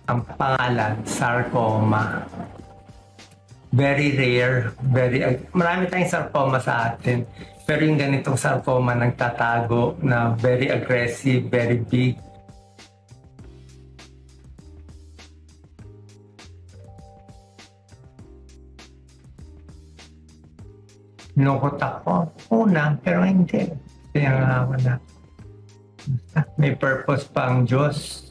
Ang pangalan, sarcoma. Very rare, marami tayong sarcoma sa atin. Pero yung ganitong sarcoma nagtatago na very aggressive, very big. Nilungkot ako. Una, pero hindi. Kaya nga ako na. May purpose pa ang Diyos.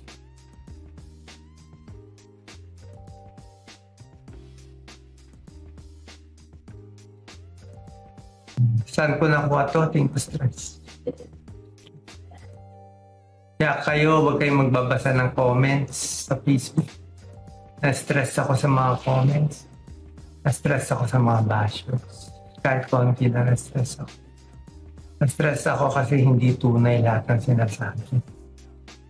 Saan ko nakuha to? Think stress. Kaya kayo, huwag kayong magbabasa ng comments sa Facebook. Na-stress ako sa mga comments. Na-stress ako sa mga bashers. Kahit konti na na-stress ako. Na-stress ako kasi hindi tunay lahat ng sinasabi.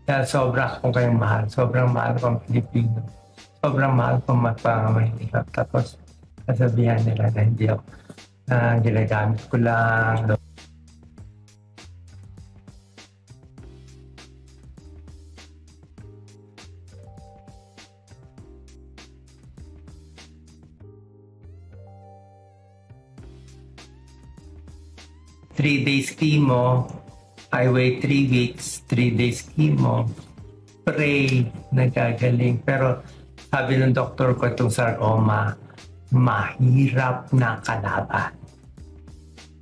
Kaya sobra akong kayong mahal. Sobrang mahal ko ang Pilipino. Sobrang mahal ko magpangamahinihap. Tapos sasabihan nila na hindi ako ginagamit ko lang. Three days chemo, I wait 3 weeks, 3 days chemo, pray, nagagaling. Pero sabi ng doktor ko itong sarcoma, mahirap na kalaban.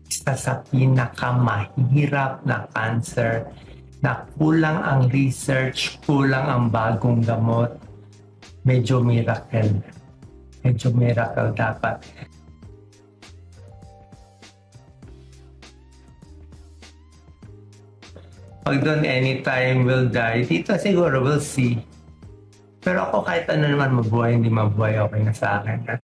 Isa sa pinakamahirap na cancer na kulang ang research, kulang ang bagong gamot. Medyo miracle. Medyo miracle dapat. Pag doon anytime will die, dito siguro we'll see. Pero ako kahit ano naman mabuhay, hindi mabuhay, okay na sa akin.